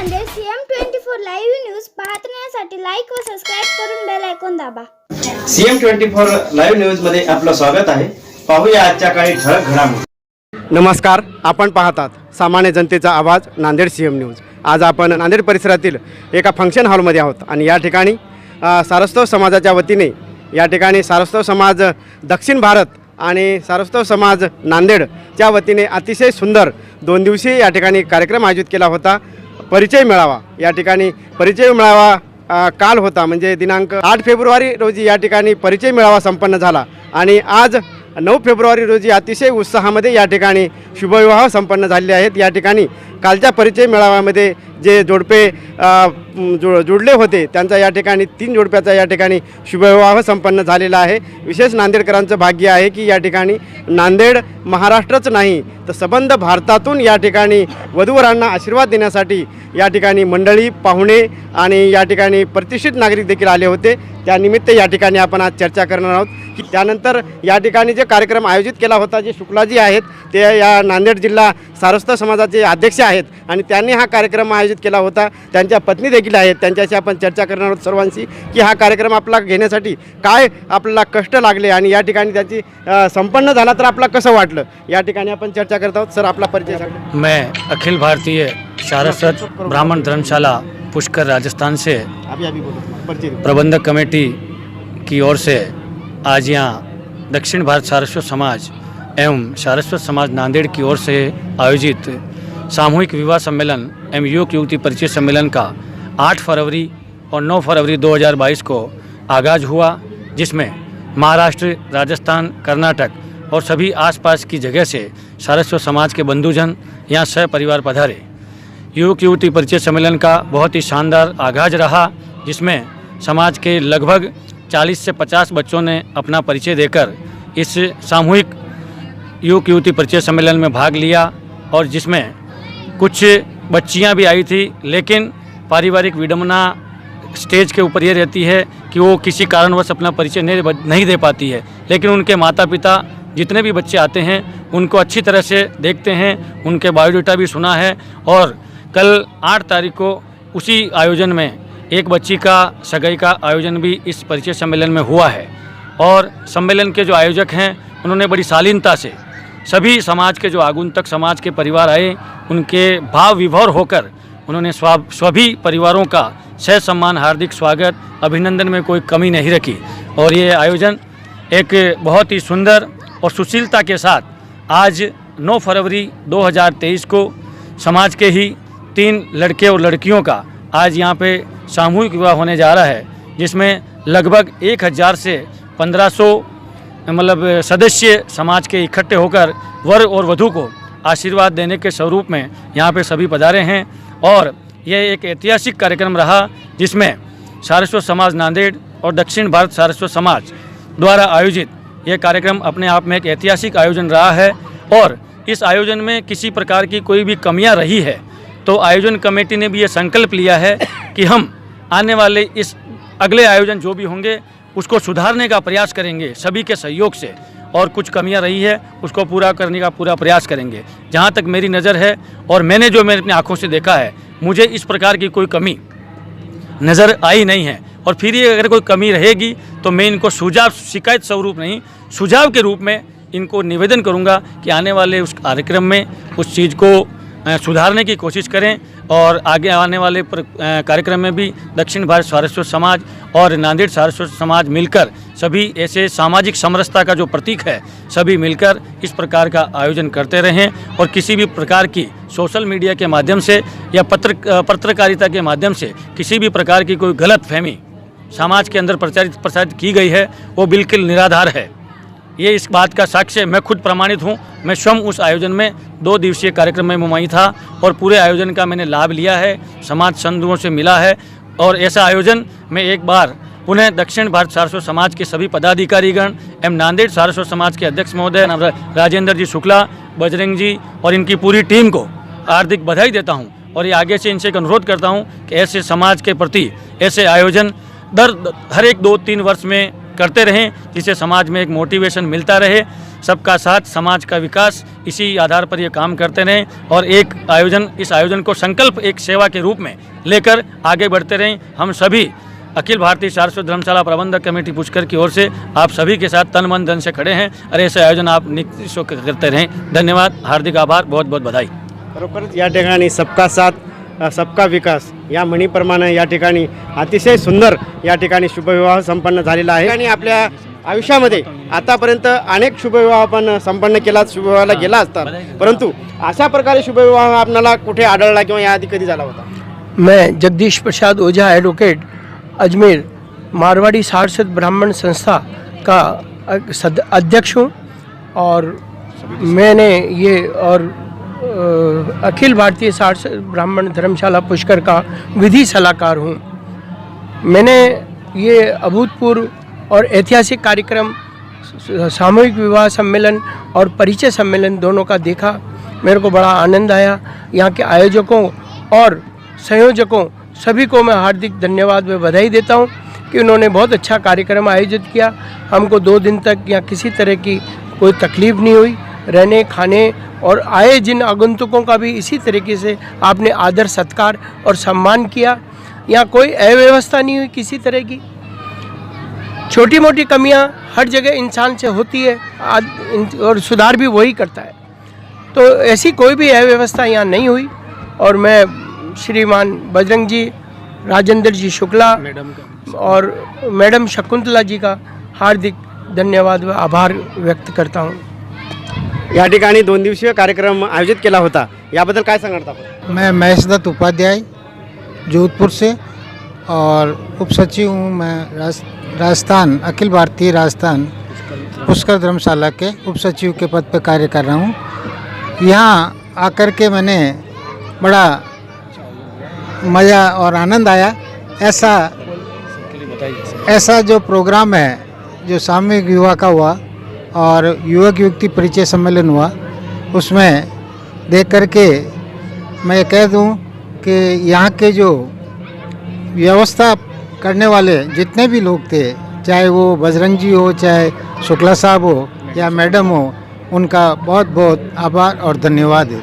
Nanded CM24 live news पाहण्यासाठी like व subscribe करून बेल आयकॉन दाबा। CM24 लाईव्ह न्यूज मध्ये आपलं स्वागत आहे। पाहूया आजच्या काही ठळक घडामोडी। नमस्कार, आपण पाहतात सामान्य जनतेचा आवाज नांदेड CM न्यूज। आज आपण नांदेड परिसरातील एका फंक्शन हॉलमध्ये आहोत आणि या ठिकाणी सारस्वत समाजाच्या वतीने या ठिकाणी सारस्वत समाज दक्षिण भारत आणि सारस्वत समाज नांदेडच्या वतीने अतिशय सुंदर 2 दिवसीय या ठिकाणी कार्यक्रम आयोजित केला होता। परिचय मेळावा या ठिकाणी परिचय मेळावा काल होता, म्हणजे दिनांक 8 फेब्रुवारी रोजी या ठिकाणी परिचय मेळावा संपन्न झाला आणि आज 9 फेब्रुवारी रोजी अतिशय उत्साहामध्ये या ठिकाणी शुभविवाह संपन्न झालेले आहेत। या ठिकाणी कालच्या परिचय मेळाव्यामध्ये जे जोडपे जोडले होते त्यांचा या ठिकाणी 3 जोडप्याचा या ठिकाणी शुभविवाह संपन्न झालेला आहे। विशेष नांदेडकरांचं भाग्य आहे की या ठिकाणी नांदेड महाराष्ट्रच नाही तर सबंध भारतातून या ठिकाणी वधूवरांना आशीर्वाद देण्यासाठी या ठिकाणी मंडळी, पाहुणे आणि या ठिकाणी प्रतिष्ठित नागरिक देखील आले होते। त्यानिमित्त या ठिकाणी आपण आज चर्चा करणार आहोत की त्यानंतर या ठिकाणी जे कार्यक्रम आयोजित केला होता, जे शुक्लाजी आहेत ते या नांदेड जिल्हा सारस्वत समाजाचे अध्यक्ष आहेत आणि त्यांनी हा कार्यक्रम आयोजित केला होता। त्यांच्या पत्नी देखील आहेत, त्यांच्याशी आपण चर्चा करणार आहोत सर्वांशी की हा कार्यक्रम आपला घेण्यासाठी काय आपल्याला कष्ट लागले आणि या ठिकाणी त्याची संपन्न झाला तर आपला कसं वाटलं, या ठिकाणी आपण चर्चा करत आहोत। सर, आपला परिचय सांगा। मैं अखिल भारतीय सारस्वत ब्राह्मण धर्मशाला पुष्कर राजस्थान से अभी परिचय प्रबंधक कमेटी की ओर से आज यहाँ दक्षिण भारत सारस्वत समाज एवं सारस्वत समाज नांदेड़ की ओर से आयोजित सामूहिक विवाह सम्मेलन एवं युवक युवती परिचय सम्मेलन का 8 फरवरी और 9 फरवरी 2022 को आगाज हुआ, जिसमें महाराष्ट्र, राजस्थान, कर्नाटक और सभी आसपास की जगह से सारस्वत समाज के बंधुजन यहाँ सहपरिवार पधारे। युवक युवती परिचय सम्मेलन का बहुत ही शानदार आगाज रहा, जिसमें समाज के लगभग 40 से 50 बच्चों ने अपना परिचय देकर इस सामूहिक युवक युवती परिचय सम्मेलन में भाग लिया और जिसमें कुछ बच्चियां भी आई थी, लेकिन पारिवारिक विडंबना स्टेज के ऊपर ये रहती है कि वो किसी कारणवश अपना परिचय नहीं दे पाती है, लेकिन उनके माता पिता जितने भी बच्चे आते हैं उनको अच्छी तरह से देखते हैं, उनके बायोडाटा भी सुना है। और कल 8 तारीख को उसी आयोजन में एक बच्ची का सगाई का आयोजन भी इस परिचय सम्मेलन में हुआ है और सम्मेलन के जो आयोजक हैं उन्होंने बड़ी शालीनता से सभी समाज के जो आगुंतक समाज के परिवार आए उनके भाव विभोर होकर उन्होंने सभी परिवारों का सह सम्मान, हार्दिक स्वागत, अभिनंदन में कोई कमी नहीं रखी और ये आयोजन एक बहुत ही सुंदर और सुशीलता के साथ आज 9 फरवरी 2023 को समाज के ही 3 लड़के और लड़कियों का आज यहाँ पे सामूहिक विवाह होने जा रहा है, जिसमें लगभग 1000 से 1500 मतलब सदस्य समाज के इकट्ठे होकर वर और वधू को आशीर्वाद देने के स्वरूप में यहाँ पे सभी पधारे हैं। और यह एक ऐतिहासिक कार्यक्रम रहा, जिसमें सारस्वत समाज नांदेड़ और दक्षिण भारत सारस्वत समाज द्वारा आयोजित यह कार्यक्रम अपने आप में एक ऐतिहासिक आयोजन रहा है। और इस आयोजन में किसी प्रकार की कोई भी कमियां रही है तो आयोजन कमेटी ने भी ये संकल्प लिया है कि हम आने वाले इस अगले आयोजन जो भी होंगे उसको सुधारने का प्रयास करेंगे सभी के सहयोग से, और कुछ कमियां रही है उसको पूरा करने का पूरा प्रयास करेंगे। जहां तक मेरी नज़र है और मैंने जो अपनी आंखों से देखा है, मुझे इस प्रकार की कोई कमी नज़र आई नहीं है। और फिर ये अगर कोई कमी रहेगी तो मैं इनको सुझाव, शिकायत स्वरूप नहीं, सुझाव के रूप में इनको निवेदन करूंगा कि आने वाले उस कार्यक्रम में उस चीज़ को सुधारने की कोशिश करें और आगे आने वाले कार्यक्रम में भी दक्षिण भारत सारस्वत समाज और नांदेड़ सारस्वत समाज मिलकर सभी ऐसे सामाजिक समरसता का जो प्रतीक है सभी मिलकर इस प्रकार का आयोजन करते रहें और किसी भी प्रकार की सोशल मीडिया के माध्यम से या पत्रकारिता के माध्यम से किसी भी प्रकार की कोई गलत फहमी समाज के अंदर प्रसारित की गई है वो बिल्कुल निराधार है। ये इस बात का साक्ष्य मैं खुद प्रमाणित हूँ। मैं स्वयं उस आयोजन में 2 दिवसीय कार्यक्रम में मुमई था और पूरे आयोजन का मैंने लाभ लिया है, समाज संधुओं से मिला है। और ऐसा आयोजन मैं एक बार पुनः दक्षिण भारत सारस्वत समाज के सभी पदाधिकारीगण एवं नांदेड़ सारस्वत समाज के अध्यक्ष महोदय राजेंद्र जी शुक्ला, बजरंग जी और इनकी पूरी टीम को हार्दिक बधाई देता हूँ और ये आगे से इनसे एक अनुरोध करता हूँ कि ऐसे समाज के प्रति ऐसे आयोजन हर एक 2-3 वर्ष में करते रहें, जिससे समाज में एक मोटिवेशन मिलता रहे। सबका साथ, समाज का विकास, इसी आधार पर ये काम करते रहें और इस आयोजन को संकल्प एक सेवा के रूप में लेकर आगे बढ़ते रहें। हम सभी अखिल भारतीय सारस्वत धर्मशाला प्रबंधक कमेटी पुष्कर की ओर से आप सभी के साथ तन मन धन से खड़े हैं और ऐसे आयोजन आप निश्चित करते रहें। धन्यवाद, हार्दिक आभार, बहुत बहुत बधाई। खरोखरच या ठिकाणी सबका साथ सबका विकास या म्हणीप्रमाणे या ठिकाणी अतिशय सुंदर या ठिकाणी शुभविवाह संपन्न झालेला आहे आणि आपल्या आयुष्यामध्ये आतापर्यंत अनेक शुभविवाह आपण संपन्न केला, शुभविवाहाला गेला असतात, परंतु अशा प्रकारे शुभविवाह आपल्याला कुठे आढळला किंवा याआधी कधी झाला होता? मैं जगदीश प्रसाद ओझा एडवोकेट अजमेर मारवाड़ी सारस्वत ब्राह्मण संस्था का अध्यक्ष हूँ और मैंने ये और अखिल भारतीय सारस्वत ब्राह्मण धर्मशाला पुष्कर का विधि सलाहकार हूँ। मैंने ये अभूतपूर्व और ऐतिहासिक कार्यक्रम सामूहिक विवाह सम्मेलन और परिचय सम्मेलन दोनों का देखा। मेरे को बड़ा आनंद आया। यहाँ के आयोजकों और संयोजकों सभी को मैं हार्दिक धन्यवाद व बधाई देता हूँ कि उन्होंने बहुत अच्छा कार्यक्रम आयोजित किया। हमको 2 दिन तक यहाँ किसी तरह की कोई तकलीफ़ नहीं हुई। रहने खाने और आए जिन आगंतुकों का भी इसी तरीके से आपने आदर सत्कार और सम्मान किया। यहाँ कोई अव्यवस्था नहीं हुई किसी तरह की। छोटी मोटी कमियाँ हर जगह इंसान से होती है और सुधार भी वही करता है, तो ऐसी कोई भी अव्यवस्था यहाँ नहीं हुई। और मैं श्रीमान बजरंग जी, राजेंद्र जी शुक्ला और मैडम शकुंतला जी का हार्दिक धन्यवाद व आभार व्यक्त करता हूँ। या ठिकाणी 2 दिवसीय कार्यक्रम आयोजित केला होता, याबद्दल काय सांगणार आपण? मैं महेश दत्त उपाध्याय जोधपुर से और उपसचिव हूँ। मैं राजस्थान अखिल भारतीय राजस्थान पुष्कर धर्मशाला के उपसचिव के पद पर कार्य कर रहा हूँ। यहाँ आकर के मैंने बड़ा मज़ा और आनंद आया। ऐसा जो प्रोग्राम है जो सामूहिक विवाह का हुआ और युवक युवती परिचय सम्मेलन हुआ, उसमें देख कर के मैं कह दूं कि यहाँ के जो व्यवस्था करने वाले जितने भी लोग थे, चाहे वो बजरंग जी हो, चाहे शुक्ला साहब हो या मैडम हो, उनका बहुत बहुत आभार और धन्यवाद है।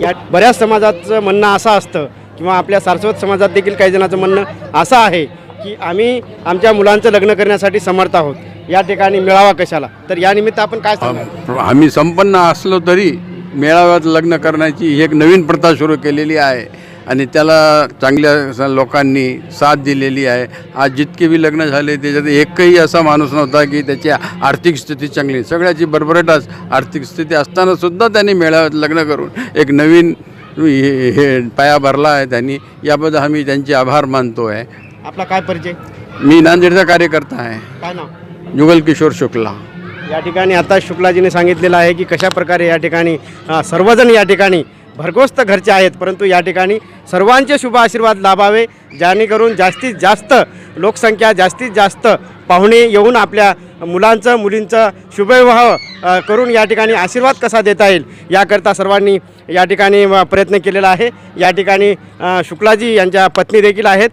या बऱ्याच समाजाचं म्हणणं असं असतं किंवा आपल्या सारस्वत समाजात देखील काही जणांचं म्हणणं असं आहे की आम्ही आमच्या मुलांचं लग्न करण्यासाठी समर्थ आहोत, या ठिकाणी मेळावा कशाला? तर या निमित्त आपण काय सांगणार? आम्ही संपन्न असलो तरी मेळाव्यात लग्न करण्याची एक नवीन प्रथा सुरू केलेली आहे आणि त्याला चांगल्या लोकांनी साथ दिलेली आहे। आज जितके भी लग्न झाले त्याच्यात एकही असा माणूस नव्हता की त्याची आर्थिक स्थिती चांगली, सगळ्याची भरभराट आर्थिक स्थिती असताना सुद्धा त्यांनी मेळाव्यात लग्न करून एक नवीन हे पाया भरला आहे त्यांनी। याबद्दल आम्ही त्यांचे आभार मानतो आहे। आपला काय परिचय? मी नांदेडचा कार्यकर्ता आहे, काय नाव? जुगल किशोर शुक्ला। या ठिकाणी आता शुक्लाजीने सांगितलेलं आहे की कशा प्रकारे या ठिकाणी सर्वजण या ठिकाणी भरघोस्त घरचे आहेत, परंतु या ठिकाणी सर्वांचे शुभ आशीर्वाद लाभावे, जेणेकरून जास्तीत जास्त लोकसंख्या, जास्तीत जास्त पाहुणे येऊन आपल्या मुलांचं मुलींचं शुभविवाह करून या ठिकाणी आशीर्वाद कसा देता येईल याकरता सर्वांनी या ठिकाणी प्रयत्न केलेला आहे। या ठिकाणी शुक्लाजी यांच्या पत्नी देखील आहेत,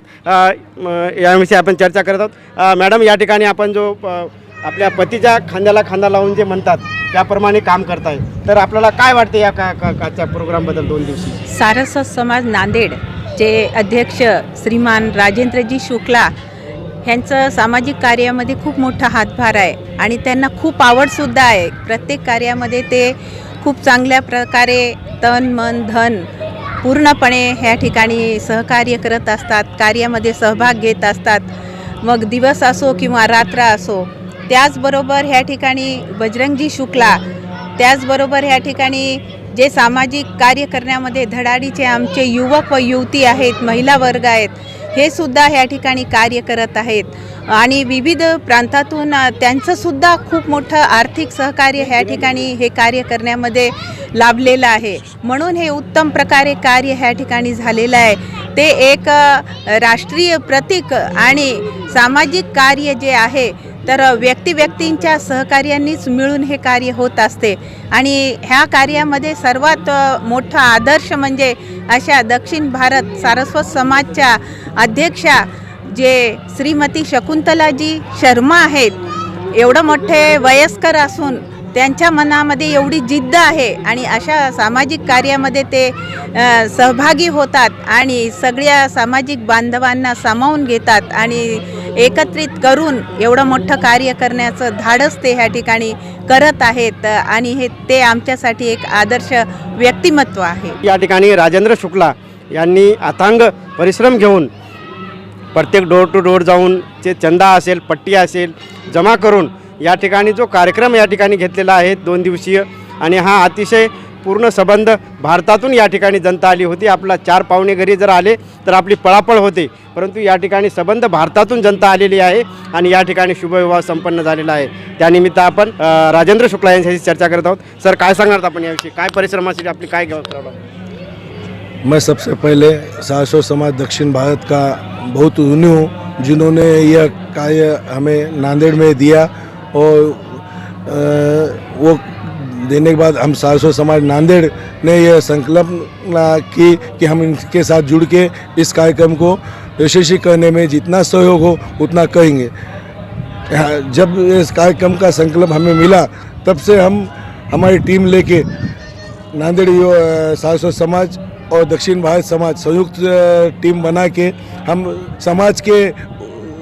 याविषयी आपण चर्चा करत आहोत। मॅडम, या ठिकाणी आपण जो आपल्या पतीच्या खांद्याला खांदा लावून जे म्हणतात त्याप्रमाणे काम करताय, तर आपल्याला काय वाटते या काच्या प्रोग्रामबद्दल? 2 दिवशी सारस्वत समाज नांदेड चे अध्यक्ष श्रीमान राजेंद्रजी शुक्ला ह्यांचं सामाजिक कार्यामध्ये खूप मोठा हातभार आहे आणि त्यांना खूप आवडसुद्धा आहे। प्रत्येक कार्यामध्ये ते खूप चांगल्या प्रकारे तन मन धन पूर्णपणे ह्या ठिकाणी सहकार्य करत असतात, कार्यामध्ये सहभाग घेत असतात, मग दिवस असो किंवा रात्र असो। त्याचबरोबर ह्या ठिकाणी बजरंगजी शुक्ला, त्याचबरोबर ह्या ठिकाणी जे सामाजिक कार्य करण्यामध्ये धडाडीचे आमचे युवक व युवती आहेत, महिला वर्ग आहेत, हे सुद्धा ह्या ठिकाणी कार्य करत आहेत आणि विविध प्रांतातून त्यांचंसुद्धा खूप मोठं आर्थिक सहकार्य ह्या ठिकाणी हे कार्य करण्यामध्ये लाभलेलं आहे। म्हणून हे उत्तम प्रकारे कार्य ह्या ठिकाणी झालेलं आहे। ते एक राष्ट्रीय प्रतीक आणि सामाजिक कार्य जे आहे तर व्यक्तींच्या सहकार्यांनीच मिळून हे कार्य होत असते आणि ह्या कार्यामध्ये सर्वात मोठा आदर्श म्हणजे अशा दक्षिण भारत सारस्वत समाजच्या अध्यक्षा जे श्रीमती शकुंतलाजी शर्मा आहेत। एवढं मोठे वयस्कर असून त्यांच्या मनामध्ये एवढी जिद्द आहे आणि अशा सामाजिक कार्यामध्ये ते सहभागी होतात आणि सगळ्या सामाजिक बांधवांना सामावून घेतात आणि एकत्रित करून एवढं मोठं कार्य करण्याचं धाडस ते ह्या ठिकाणी करत आहेत आणि ते आमच्यासाठी एक आदर्श व्यक्तिमत्व आहे. या ठिकाणी राजेंद्र शुक्ला यांनी अथांग परिश्रम घेऊन प्रत्येक डोर टू डोर जाऊन जे चंदा असेल, पट्टी असेल जमा करून या ठिकाणी जो कार्यक्रम या ठिकाणी घेतलेला आहे 2 दिवसीय, आणि हा अतिशय पूर्ण संबंध भारतातून या ठिकाणी जनता आली होती. आपला 4 पाहुणे घरी जर आले तर आपली पळापळ होते, परंतु या ठिकाणी संबंध भारतातून जनता आलेली आहे आणि या ठिकाणी शुभविवाह संपन्न झालेला आहे. त्यानिमित्त आपण राजेंद्र शुक्ला यांच्याशी चर्चा करत आहोत. सर, काय सांगणार आपण याविषयी? काय परिश्रमासाठी आपली काय करावं? मैं सबसे पहले सारस्वत समाज दक्षिण भारत का बहुत ऋणी हूँ जिन्होंने यह कार्य हमें नांदेड़ में दिया, और वो देने के बाद हम सारस्वत समाज नांदेड़ ने यह संकल्पना की कि हम इनके साथ जुड़ के इस कार्यक्रम को यशस्वी करने में जितना सहयोग हो उतना करेंगे. जब इस कार्यक्रम का संकल्प हमें मिला तब से हम हमारी टीम लेके नांदेड़ सारस्वत समाज और दक्षिण भारत समाज संयुक्त टीम बना के हम समाज के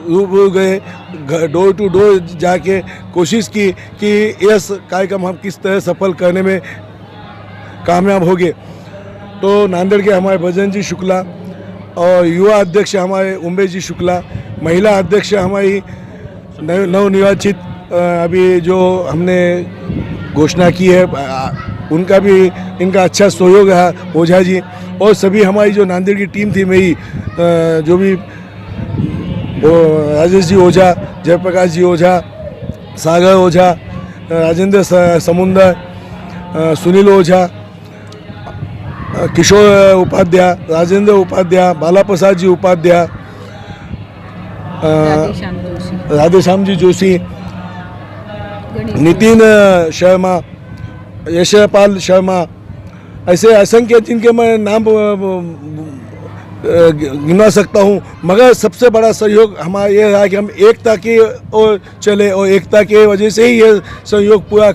रूबरू गए, डोर टू डोर जाके कोशिश की कि यह कार्यक्रम हम किस तरह सफल करने में कामयाब होंगे. तो नांदेड़ के हमारे भजन जी शुक्ला और युवा अध्यक्ष हमारे उमेश जी शुक्ला, महिला अध्यक्ष हमारी नवनिर्वाचित अभी जो हमने घोषणा की है उनका भी इनका अच्छा सहयोग रहा, ओझा जी, और सभी हमारी जो नांदेड़ की टीम थी मेरी, जो भी राजेश जी ओझा, जयप्रकाश जी ओझा, सागर ओझा, राजेंद्र समुंदर, सुनील ओझा, किशोर उपाध्याय, राजेंद्र उपाध्याय, बाला प्रसाद जी उपाध्याय, राधेश्याम जी जोशी, नितिन शर्मा, यशपाल शर्मा, ऐसे असंख्य जिनके मैं नाम गिनवा सकता हूँ, मगर सबसे बड़ा सहयोग हमारा ये रहा कि हम एकता की ओर चले और एकता की वजह से ही ये सहयोग पूरा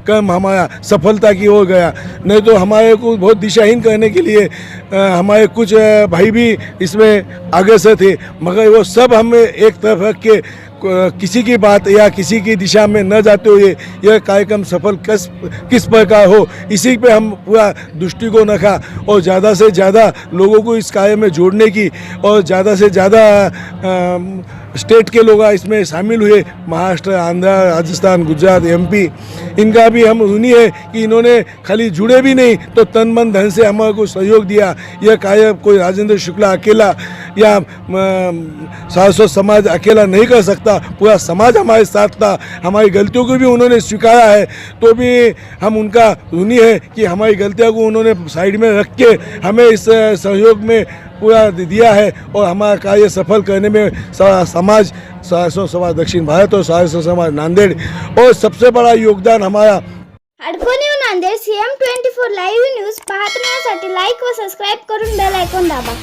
काम हमारा सफलता की ओर गया. नहीं तो हमारे को बहुत दिशाहीन करने के लिए हमारे कुछ भाई भी इसमें अग्रसर थे, मगर वो सब हमें एक तरफ रख के किसी की बात या किसी की दिशा में न जाते हुए यह कार्यक्रम सफल किस प्रकार हो, इसी पे हम पूरा दृष्टिकोण रखा और ज़्यादा से ज़्यादा लोगों को इस कार्य में जोड़ने की, और ज़्यादा से ज़्यादा स्टेट के लोग इसमें शामिल हुए, महाराष्ट्र, आंध्र, राजस्थान, गुजरात, एमपी. इनका भी हम ऋणी है कि इन्होंने खाली जुड़े भी नहीं तो तन मन धन से हमारे को सहयोग दिया. यह कार्य कोई राजेंद्र शुक्ला अकेला या सारस्वत समाज अकेला नहीं कर सकता, पूरा समाज हमारे साथ था. हमारी गलतियों को भी उन्होंने स्वीकारा है, तो भी हम उनका ऋणी है कि हमारी गलतियों को उन्होंने साइड में रख के हमें इस सहयोग में पूरा दिया है, और हमारा कार्य सफल करने में समाज सारस्वत समाज दक्षिण भारत और सारस्वत समाज नांदेड़ और सबसे बड़ा योगदान हमारा. अडकोणी नांदेड CM24 लाईव्ह न्यूज पाहण्यासाठी लाईक व सबस्क्राईब करून बेल आयकॉन दाबा.